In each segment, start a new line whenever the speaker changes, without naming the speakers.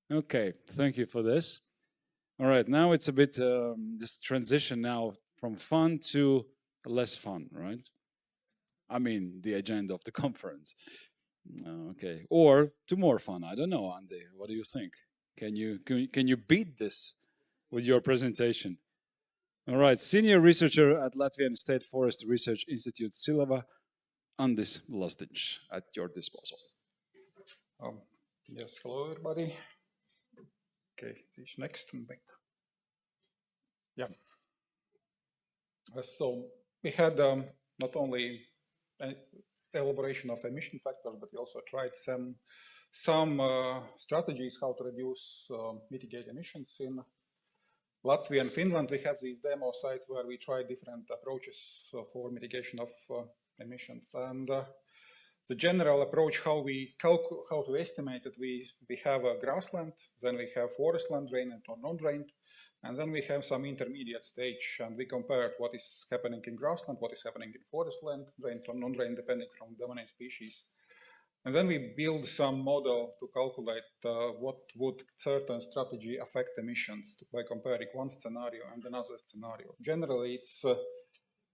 Okay, thank you for this. All right, now it's a bit this transition now from fun to less fun, right? I mean, the agenda of the conference. Okay, or to more fun. I don't know, Andy. What do you think? Can you beat this with your presentation? All right, senior researcher at Latvian State Forest Research Institute, Silava, Andis Lazdiņš, at your disposal.
Yes, hello everybody. Okay, this next. Yeah. So we had not only elaboration of emission factors, but we also tried some strategies how to reduce, mitigate emissions. In Latvia and Finland, we have these demo sites where we try different approaches for mitigation of emissions. And the general approach, how to estimate it, we have a grassland, then we have forest land, drained or non-drained, and then we have some intermediate stage, and we compared what is happening in grassland, what is happening in forest land, drained or non-drained, depending from dominant species. And then we build some model to calculate what would certain strategy affect emissions by comparing one scenario and another scenario. Generally,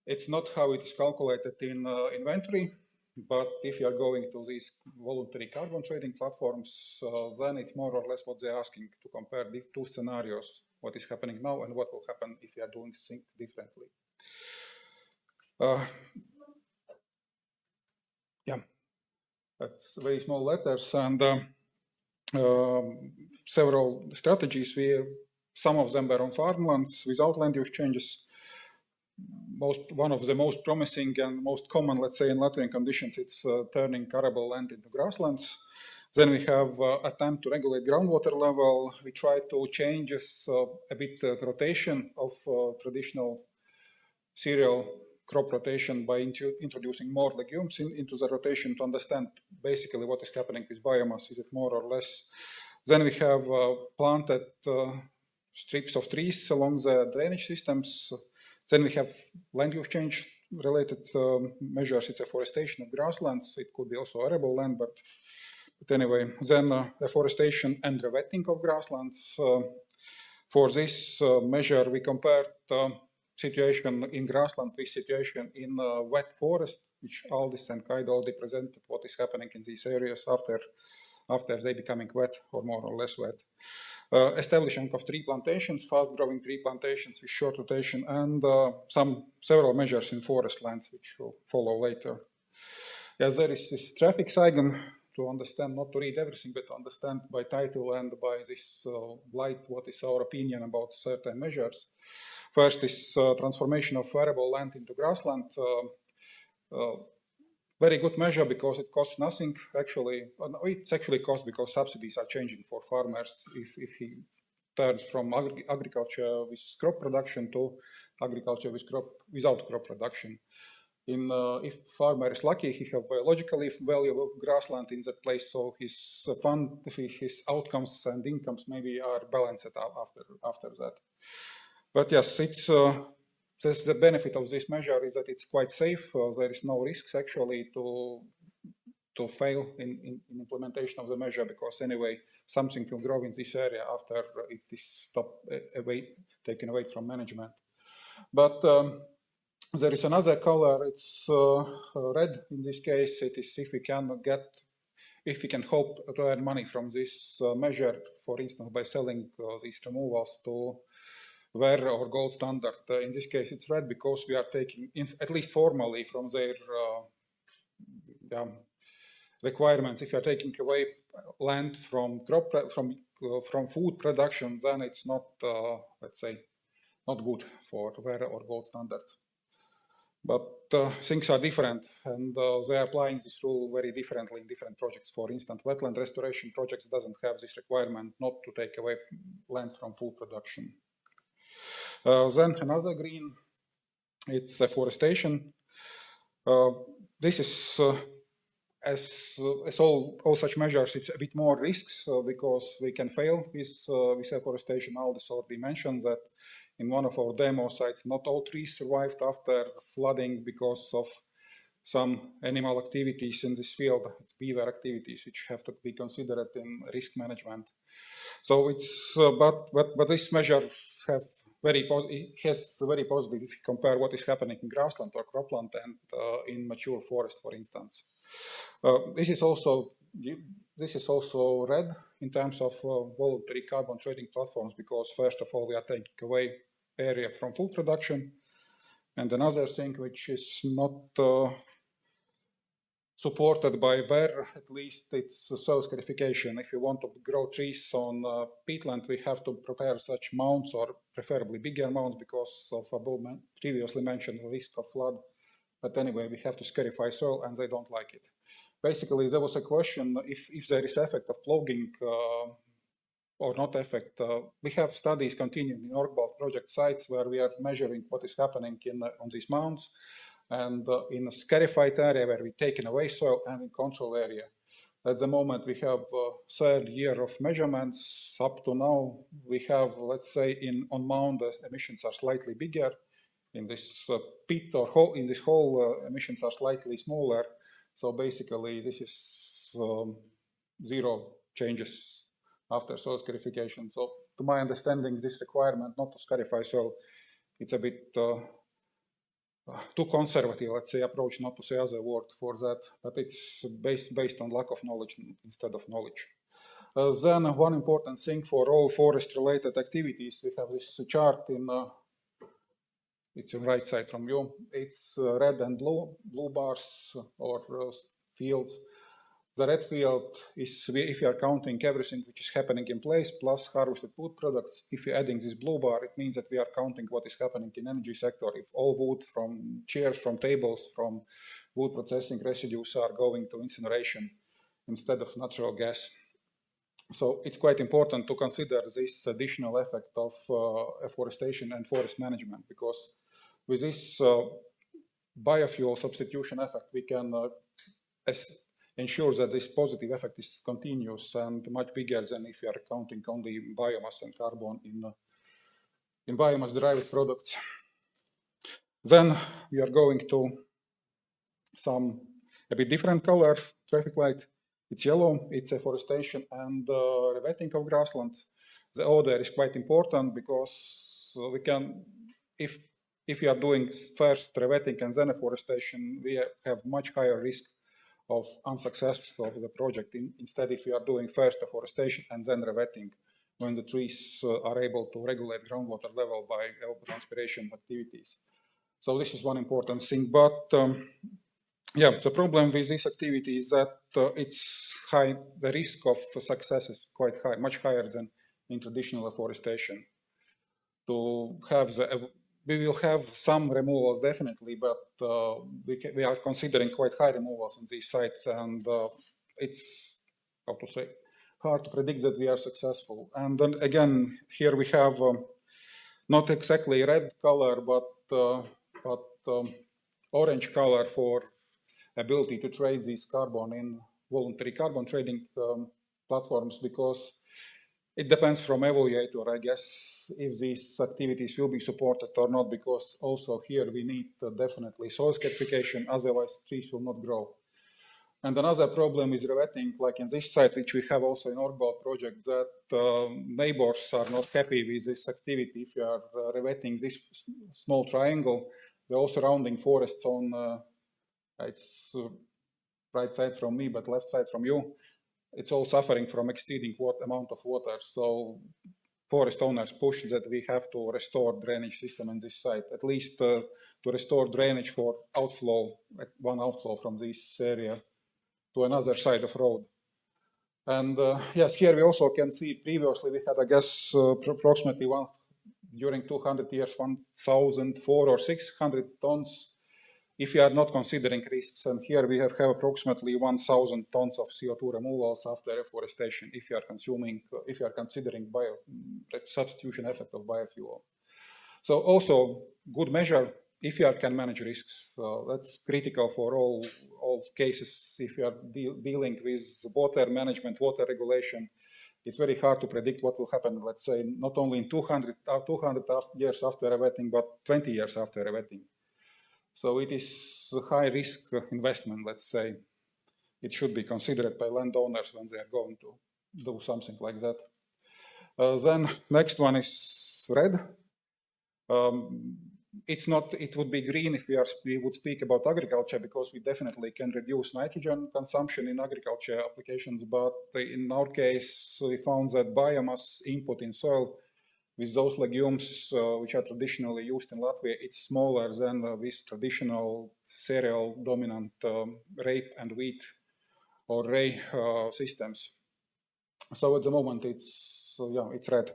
it's not how it is calculated in inventory, but if you are going to these voluntary carbon trading platforms, then it's more or less what they're asking to compare the two scenarios, what is happening now and what will happen if you are doing things differently. Yeah, that's very small letters and several strategies. Some of them were on farmlands without land use changes. One of the most promising and most common, let's say, in Latvian conditions, it's turning arable land into grasslands. Then we have attempt to regulate groundwater level. We try to change a bit rotation of traditional cereal crop rotation by introducing more legumes into the rotation to understand basically what is happening with biomass. Is it more or less? Then we have planted strips of trees along the drainage systems. Then we have land use change related measures. It's afforestation of grasslands. It could be also arable land, but anyway. Then afforestation and rewetting of grasslands. For this measure, we compared situation in grassland with situation in wet forest, which Aldis and Kaido already presented what is happening in these areas after they becoming wet or more or less wet. Establishing of tree plantations, fast-growing tree plantations with short rotation, and several measures in forest lands, which will follow later. Yes, there is this traffic cycle to understand, not to read everything, but to understand by title and by this light what is our opinion about certain measures. First is transformation of arable land into grassland. Very good measure because it costs nothing. Actually, it's actually cost because subsidies are changing for farmers. If he turns from agriculture with crop production to agriculture without crop production. If farmer is lucky, he have biologically valuable grassland in that place, so his his outcomes and incomes maybe are balanced after that. But yes, it's. The benefit of this measure is that it's quite safe. There is no risks actually to fail in implementation of the measure, because anyway something will grow in this area after it is taken away from management. But there is another color. It's red in this case. It is if we can hope to earn money from this measure, for instance, by selling these removals to WER or gold standard. In this case, it's red because we are taking, at least formally, from their requirements. If you are taking away land from food production, then it's not, let's say, not good for WER or gold standard. But things are different, and they are applying this rule very differently in different projects. For instance, wetland restoration projects doesn't have this requirement not to take away land from food production. Then another green, it's afforestation. This is, as all such measures, it's a bit more risks because we can fail with afforestation. Aldis already mentioned that in one of our demo sites, not all trees survived after flooding because of some animal activities in this field. It's beaver activities which have to be considered in risk management. So it's but this measure has very positive if you compare what is happening in grassland or cropland and in mature forest, for instance. This is also red in terms of voluntary carbon trading platforms, because first of all we are taking away area from food production, and another thing which is not supported by WER, at least it's soil scarification. If you want to grow trees on peatland, we have to prepare such mounds, or preferably bigger mounds, because of previously mentioned risk of flood. But anyway, we have to scarify soil, and they don't like it. Basically, there was a question if there is effect of ploughing or not effect. We have studies continuing in Orkbalt project sites where we are measuring what is happening on these mounds, and in a scarified area where we've taken away soil, and in control area. At the moment, we have third year of measurements. Up to now, we have, let's say, on mound, the emissions are slightly bigger. In this pit or hole, in this hole, emissions are slightly smaller. So basically, this is zero changes after soil scarification. So to my understanding, this requirement not to scarify soil, it's a bit too conservative, let's say, approach, not to say other word for that, but it's based on lack of knowledge instead of knowledge. Then one important thing for all forest-related activities, we have this chart in, it's on right side from you. It's red and blue bars or fields. The red field is if you are counting everything which is happening in place plus harvested wood products. If you're adding this blue bar, it means that we are counting what is happening in energy sector. If all wood from chairs, from tables, from wood processing residues are going to incineration instead of natural gas. So it's quite important to consider this additional effect of afforestation and forest management, because with this biofuel substitution effect, we can ensure that this positive effect is continuous and much bigger than if you are counting only biomass and carbon in biomass-derived products. Then we are going to a bit different color traffic light. It's yellow, it's afforestation and rewetting of grasslands. The order is quite important, because we can, if we are doing first rewetting and then afforestation, we have much higher risk of unsuccess of the project. Instead, if we are doing first afforestation and then rewetting, when the trees are able to regulate groundwater level by evapotranspiration activities. So this is one important thing. But yeah, the problem with this activity is that it's high. The risk of success is quite high, much higher than in traditional afforestation. To have we will have some removals definitely, but we are considering quite high removals on these sites, and it's, how to say, hard to predict that we are successful. And then again, here we have not exactly red color, but orange color for ability to trade this carbon in voluntary carbon trading platforms, because it depends from evaluator, I guess, if these activities will be supported or not, because also here we need definitely soil scarification, otherwise trees will not grow. And another problem is rewetting, like in this site, which we have also in Orkbalt project, that neighbors are not happy with this activity. If you are rewetting this small triangle, they're all surrounding forests on, it's right side from me, but left side from you. It's all suffering from exceeding amount of water. So forest owners push that we have to restore drainage system in this site, at least to restore drainage for outflow, one outflow from this area to another side of road. And yes, here we also can see previously we had, I guess, approximately during 200 years, 1,004 or 600 tons. If you are not considering risks, and here we have approximately 1,000 tons of CO2 removals after afforestation, if you are considering substitution effect of biofuel. So also good measure if you can manage risks. That's critical for all cases. If you are dealing with water management, water regulation, it's very hard to predict what will happen, let's say, not only in 200 years after rewetting, but 20 years after rewetting. So it is a high-risk investment, let's say. It should be considered by landowners when they are going to do something like that. Then next one is red. It would be green if we would speak about agriculture, because we definitely can reduce nitrogen consumption in agriculture applications. But in our case, we found that biomass input in soil with those legumes which are traditionally used in Latvia, it's smaller than with traditional cereal dominant rape and wheat or ray systems. So at the moment it's red.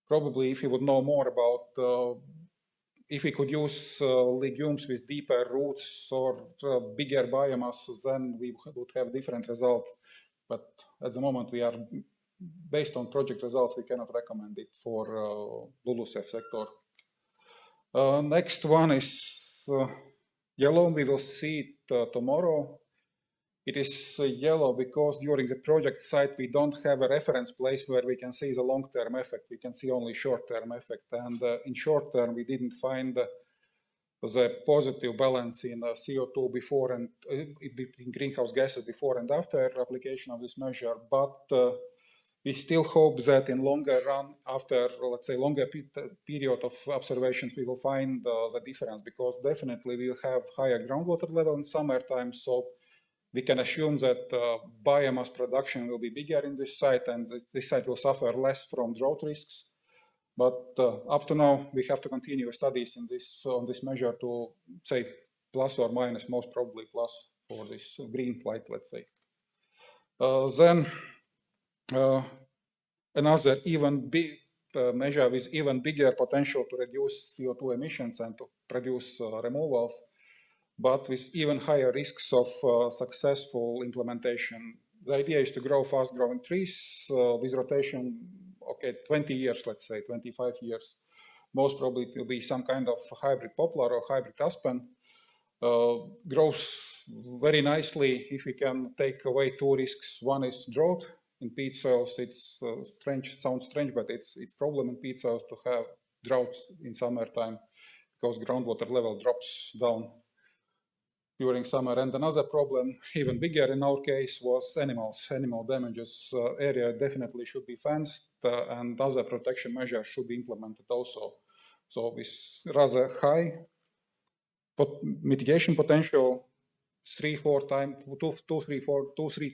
Probably if you would know more about if we could use legumes with deeper roots or bigger biomass, then we would have different results. But at the moment we are, based on project results, we cannot recommend it for LULUCF sector. Next one is yellow. We will see it tomorrow. It is yellow because during the project site we don't have a reference place where we can see the long-term effect. We can see only short-term effect, and in short term we didn't find the positive balance in CO2 before and in greenhouse gases before and after application of this measure. But we still hope that in longer run, after, let's say, longer period of observations, we will find the difference, because definitely we will have higher groundwater level in summertime. So we can assume that biomass production will be bigger in this site, and this site will suffer less from drought risks. But up to now, we have to continue studies on this measure to say plus or minus, most probably plus for this green light, let's say. Then another measure with even bigger potential to reduce CO2 emissions and to produce removals, but with even higher risks of successful implementation. The idea is to grow fast-growing trees with rotation, 20 years, let's say, 25 years. Most probably it will be some kind of hybrid poplar or hybrid aspen. Grows very nicely if we can take away two risks. One is drought. In peat soils, it's sounds strange, but it's problem in peat soils to have droughts in summertime, because groundwater level drops down during summer. And another problem, even bigger in our case, was animal damages. Area definitely should be fenced, and other protection measures should be implemented also. So with rather high mitigation potential, 2-3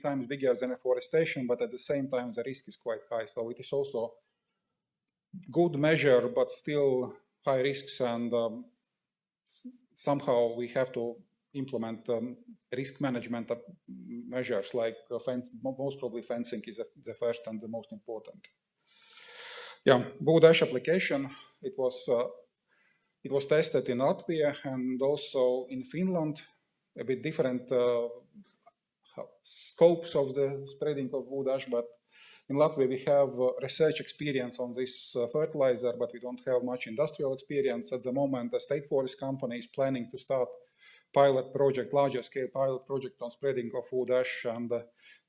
times bigger than afforestation, but at the same time the risk is quite high. So it is also good measure, but still high risks, and somehow we have to implement risk management measures like most probably fencing is the first and the most important. Yeah, wood ash application, it was tested in Latvia and also in Finland. A bit different scopes of the spreading of wood ash, but in Latvia we have research experience on this fertilizer, but we don't have much industrial experience. At the moment, the state forest company is planning to start pilot project, larger scale pilot project on spreading of wood ash, and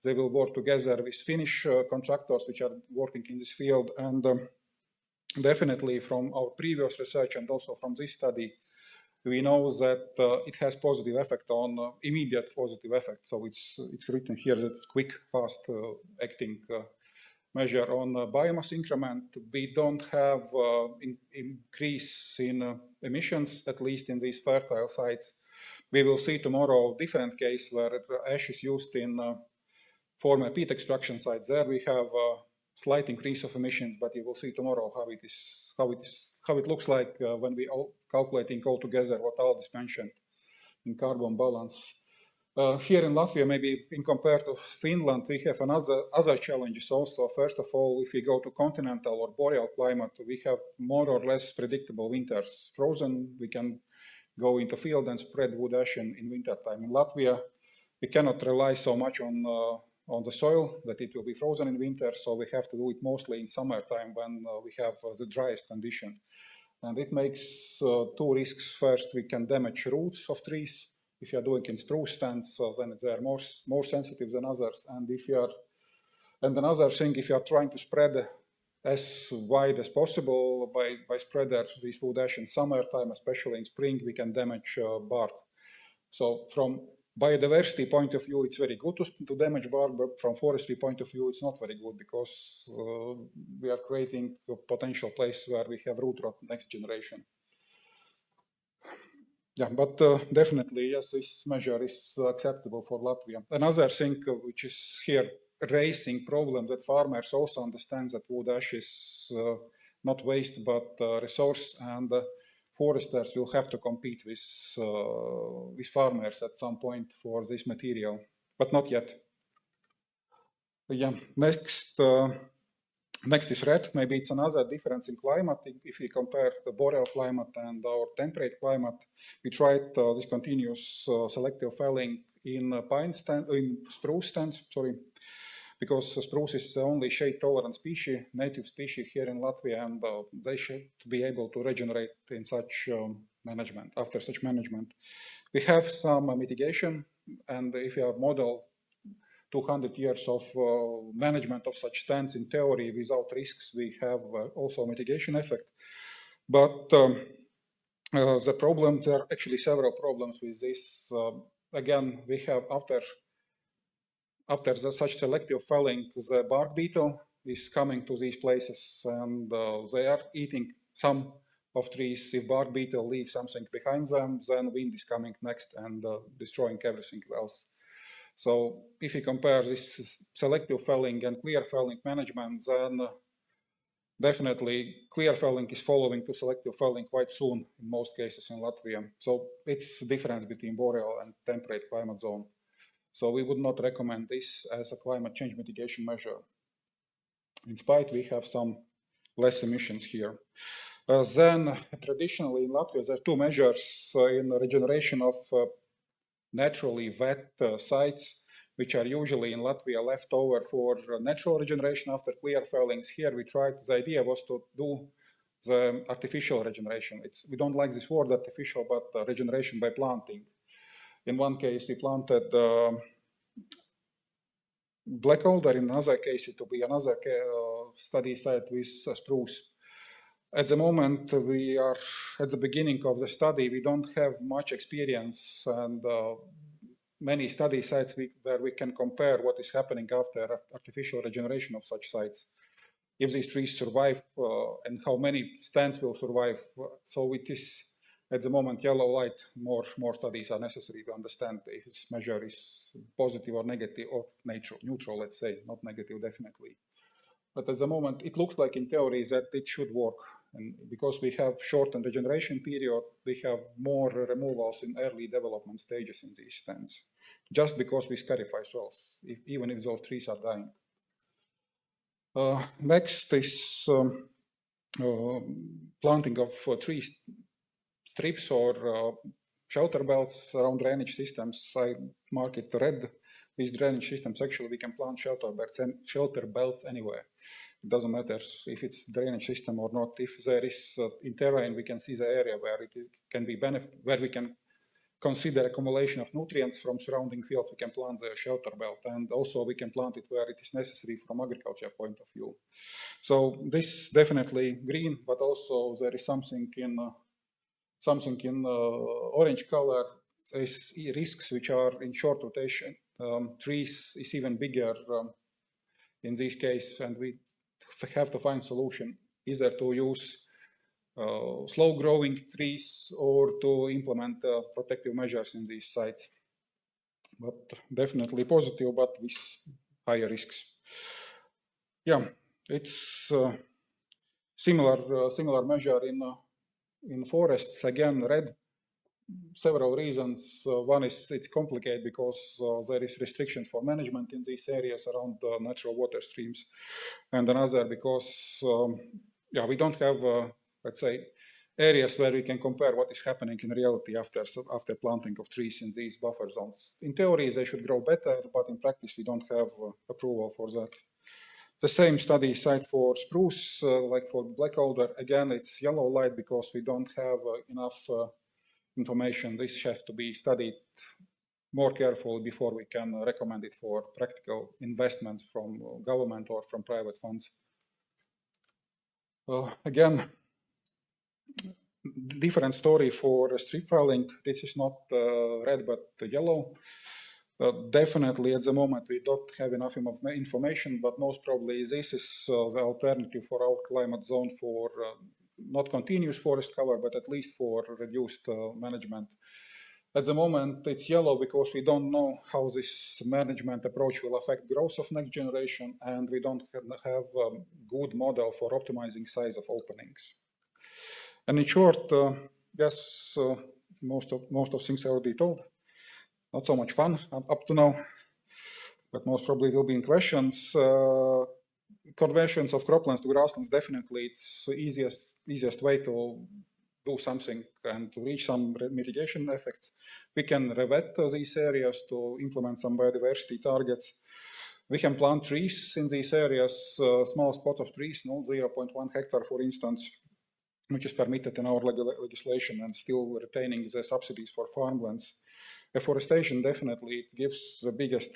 they will work together with Finnish contractors which are working in this field. And definitely from our previous research and also from this study, we know that it has positive effect on immediate positive effect. So it's written here that it's quick, fast acting measure on biomass increment. We don't have increase in emissions, at least in these fertile sites. We will see tomorrow different case where ash is used in former peat extraction sites. There we have slight increase of emissions, but you will see tomorrow how it looks like when we all calculating all together what Aldis mentioned in carbon balance. Here in Latvia, maybe in compared to Finland, we have other challenges also. First of all, if we go to continental or boreal climate, we have more or less predictable winters. Frozen, we can go into field and spread wood ash in winter time. In Latvia, we cannot rely so much on the soil that it will be frozen in winter, so we have to do it mostly in summertime when we have the driest condition. And it makes two risks. First, we can damage roots of trees. If you are doing in spruce stands, then they are more sensitive than others. And another thing, if you are trying to spread as wide as possible by spreader this wood ash in summertime, especially in spring, we can damage bark. So from biodiversity point of view, it's very good to damage bark, but from forestry point of view, it's not very good because we are creating a potential place where we have root rot next generation. Yeah, but definitely, yes, this measure is acceptable for Latvia. Another thing which is here raising problem that farmers also understand that wood ash is not waste but resource, and foresters will have to compete with farmers at some point for this material, but not yet. Yeah, next is red. Maybe it's another difference in climate. If we compare the boreal climate and our temperate climate, we tried this continuous selective felling in spruce stands, because spruce is the only shade-tolerant species, native species here in Latvia, and they should be able to regenerate in such management. After such management, we have some mitigation, and if you have model 200 years of management of such stands in theory without risks, we have also mitigation effect. But the problem, there are actually several problems with this. Again, we have after such selective felling, the bark beetle is coming to these places, and they are eating some of trees. If bark beetle leaves something behind them, then wind is coming next and destroying everything else. So if you compare this selective felling and clear felling management, then definitely clear felling is following to selective felling quite soon in most cases in Latvia. So it's the difference between boreal and temperate climate zone. So we would not recommend this as a climate change mitigation measure. In spite, we have some less emissions here. Then traditionally in Latvia, there are two measures in the regeneration of naturally wet sites, which are usually in Latvia left over for natural regeneration after clear fellings. Here we tried, the idea was to do the artificial regeneration. We don't like this word artificial, but regeneration by planting. In one case, we planted black alder. In another case, it will be another study site with spruce. At the moment, we are at the beginning of the study. We don't have much experience and many study sites where we can compare what is happening after artificial regeneration of such sites. If these trees survive and how many stands will survive. So it is, at the moment, yellow light. More studies are necessary to understand if this measure is positive or negative or neutral, let's say, not negative, definitely. But at the moment, it looks like in theory that it should work. And because we have shortened regeneration period, we have more removals in early development stages in these stands, just because we scarify soils, even if those trees are dying. Next is planting of tree strips or shelter belts around drainage systems. I mark it red. These drainage systems, actually, we can plant shelter belts anywhere. It doesn't matter if it's drainage system or not. If there is in terrain, we can see the area where it can be where we can consider accumulation of nutrients from surrounding fields. We can plant the shelter belt, and also we can plant it where it is necessary from agriculture point of view. So this definitely green, but also there is something in orange color. Is risks which are in short rotation. Trees is even bigger in this case, and we have to find solution, either to use slow growing trees or to implement protective measures in these sites. But definitely positive, but with higher risks. Yeah, it's similar measure in forests, again red. Several reasons. One is it's complicated because there is restrictions for management in these areas around natural water streams, and another because we don't have let's say areas where we can compare what is happening in reality after planting of trees in these buffer zones. In theory, they should grow better, but in practice, we don't have approval for that. The same study site for spruce, like for black alder. Again, it's yellow light because we don't have enough information. This has to be studied more carefully before we can recommend it for practical investments from government or from private funds. Again, different story for strip felling. This is not red but yellow. Definitely at the moment we don't have enough information, but most probably this is the alternative for our climate zone for not continuous forest cover, but at least for reduced management. At the moment it's yellow because we don't know how this management approach will affect growth of next generation, and we don't have a good model for optimizing size of openings. And in short, yes, most of things I already told. Not so much fun up to now, but most probably will be in questions. Conversions of croplands to grasslands, definitely it's the easiest way to do something and to reach some mitigation effects. We can revet these areas to implement some biodiversity targets. We can plant trees in these areas, small spots of trees, 0.1 hectare, for instance, which is permitted in our legislation, and still retaining the subsidies for farmlands. Afforestation, definitely, it gives the biggest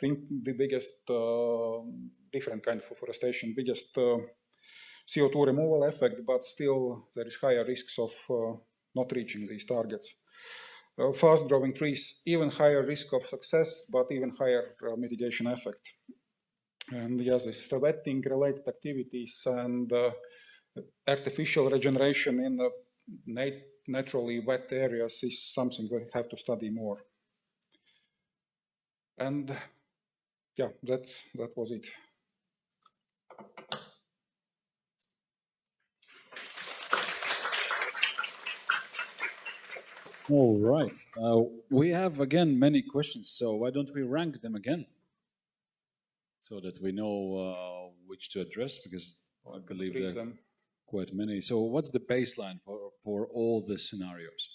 different kind of afforestation, biggest CO2 removal effect, but still there is higher risks of not reaching these targets. Fast-growing trees, even higher risk of success, but even higher mitigation effect. And yes, this revetting related activities and artificial regeneration in naturally wet areas is something we have to study more. And yeah, that was it.
All right. We have again many questions, so why don't we rank them again so that we know which to address, because I believe there are quite many. So what's the baseline for all the scenarios?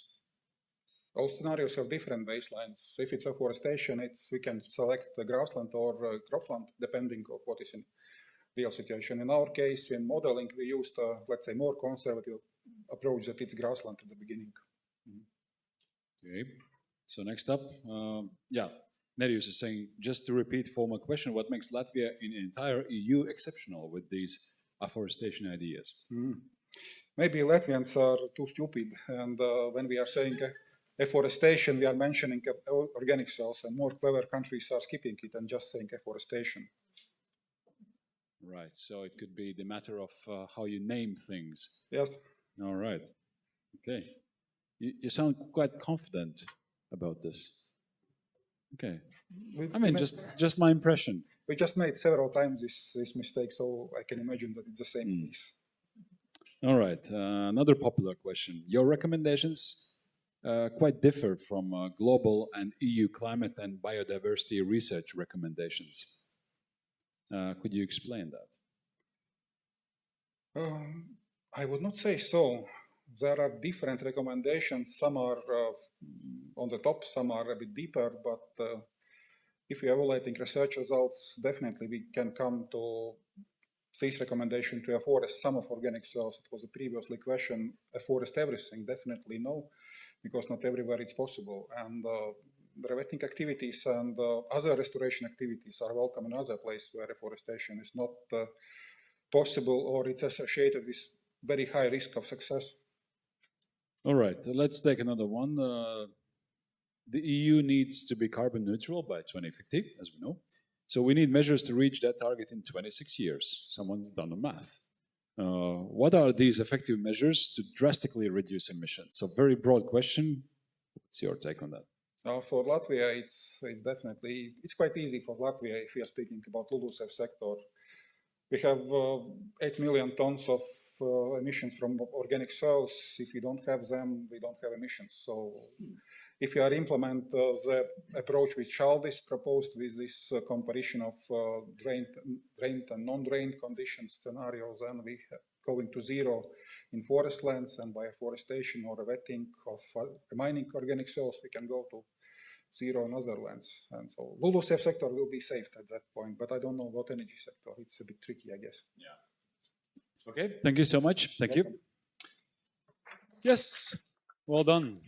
All scenarios have different baselines. If it's afforestation, we can select the grassland or cropland, depending on what is in real situation. In our case, in modeling, we used, let's say, more conservative approach that it's grassland at the beginning.
Okay. So next up, Nerijus is saying, just to repeat former question, what makes Latvia in entire EU exceptional with these afforestation ideas?
Maybe Latvians are too stupid, and when we are saying afforestation, we are mentioning organic cells, and more clever countries are skipping it and just saying afforestation.
Right, so it could be the matter of how you name things.
Yes.
All right, okay. You sound quite confident about this. Okay. Just my impression.
We just made several times this mistake, so I can imagine that it's the same piece.
All right, another popular question. Your recommendations quite differ from global and EU climate and biodiversity research recommendations. Could you explain that?
I would not say so. There are different recommendations. Some are on the top, some are a bit deeper, but if you're evaluating research results, definitely we can come to this recommendation to afforest some of organic cells. It was a previously question, afforest everything? Definitely no, because not everywhere it's possible. And revetting activities and other restoration activities are welcome in other places where afforestation is not possible or it's associated with very high risk of success.
All right, let's take another one. The EU needs to be carbon neutral by 2050, as we know. So we need measures to reach that target in 26 years. Someone's done the math. What are these effective measures to drastically reduce emissions? So very broad question. What's your take on that?
For Latvia, it's definitely, it's quite easy for Latvia if we are speaking about LULUCF sector. We have 8 million tons of emissions from organic soils. If we don't have them, we don't have emissions. So if you are implement the approach which Chaldis proposed with this comparison of drained and non-drained conditions scenarios, then we are going to zero in forest lands, and by afforestation or wetting of remaining organic soils, we can go to zero in other lands. And so LULUCF sector will be saved at that point, but I don't know about energy sector. It's a bit tricky, I guess.
Yeah. Okay, thank you so much. Thank you. Yes, well done.